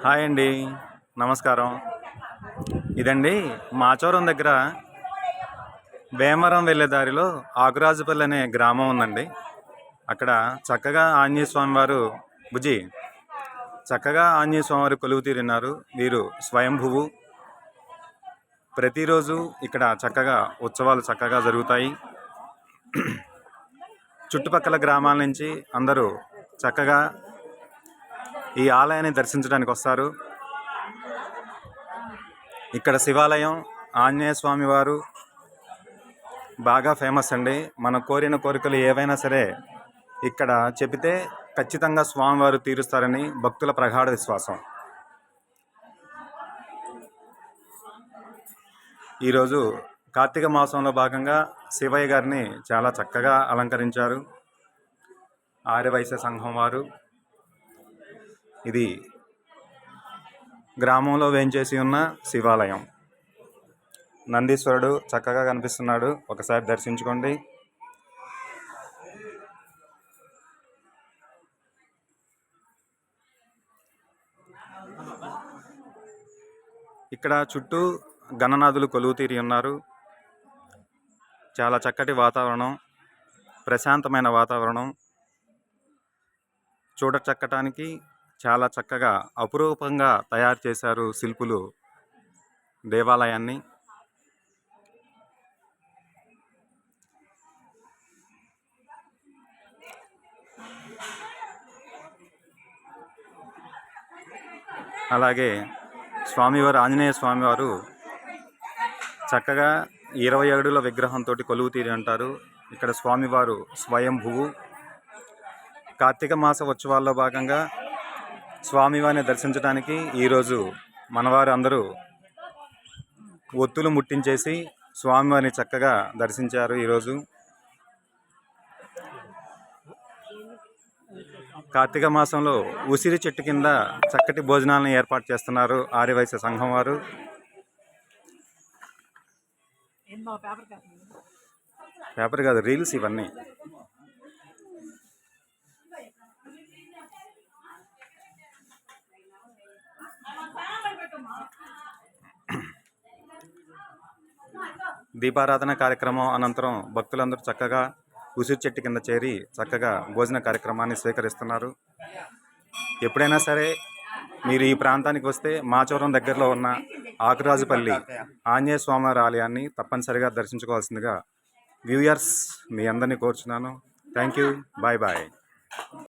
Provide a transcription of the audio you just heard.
Hi అండి, నమస్కారం. ఇదండి మాచవరం దగ్గర వేమవరం వెళ్ళే దారిలో ఆకురాజుపల్లి అనే గ్రామం ఉందండి. అక్కడ చక్కగా ఆంజనేయ స్వామి వారు బుజ్జి చక్కగా ఆంజనేయ స్వామి వారు కొలువు తీరున్నారు. వీరు స్వయంభువు. ప్రతిరోజు ఇక్కడ చక్కగా ఉత్సవాలు చక్కగా జరుగుతాయి. చుట్టుపక్కల గ్రామాల నుంచి అందరూ చక్కగా ఈ ఆలయాన్ని దర్శించడానికి వస్తారు. ఇక్కడ శివాలయం, ఆంజనేయ స్వామి వారు బాగా ఫేమస్ అండి. మన కోరిన కోరికలు ఏవైనా సరే ఇక్కడ చెబితే ఖచ్చితంగా స్వామివారు తీరుస్తారని భక్తుల ప్రగాఢ విశ్వాసం. ఈరోజు కార్తీక మాసంలో భాగంగా శివయ్య గారిని చాలా చక్కగా అలంకరించారు ఆర్యవైశ్య సంఘం వారు. ఇది గ్రామంలో వేంచేసి ఉన్న శివాలయం. నందీశ్వరుడు చక్కగా కనిపిస్తున్నాడు, ఒకసారి దర్శించుకోండి. ఇక్కడ చుట్టూ గణనాథులు కొలువు తీరి ఉన్నారు. చాలా చక్కటి వాతావరణం, ప్రశాంతమైన వాతావరణం. చూడచక్కటానికి చాలా చక్కగా అపురూపంగా తయారు చేశారు శిల్పులు దేవాలయాన్ని. అలాగే స్వామివారు ఆంజనేయ స్వామివారు చక్కగా 20 అడుగుల విగ్రహంతో కొలువు తీరి అంటారు. ఇక్కడ స్వామివారు స్వయంభువు. కార్తీక మాస ఉత్సవాల్లో భాగంగా స్వామివారిని దర్శించడానికి ఈరోజు మనవారు అందరూ ఒత్తులు ముట్టించేసి స్వామివారిని చక్కగా దర్శించారు. ఈరోజు కార్తీక మాసంలో ఉసిరి చెట్టు కింద చక్కటి భోజనాలను ఏర్పాటు చేస్తున్నారు ఆర్యవైశ్య సంఘం వారు. పేపర్ కాదు, రీల్స్ ఇవన్నీ. దీపారాధన కార్యక్రమం అనంతరం భక్తులందరూ చక్కగా ఉసిరి చెట్టు కింద చేరి చక్కగా భోజన కార్యక్రమాన్ని స్వీకరిస్తున్నారు. ఎప్పుడైనా సరే మీరు ఈ ప్రాంతానికి వస్తే మాచవరం దగ్గరలో ఉన్న ఆకురాజుపల్లి ఆంజనేయ స్వామివారి ఆలయాన్ని తప్పనిసరిగా దర్శించుకోవాల్సిందిగా వ్యూయర్స్ మీ అందరినీ కోరుచున్నాను. Thank you. Bye bye.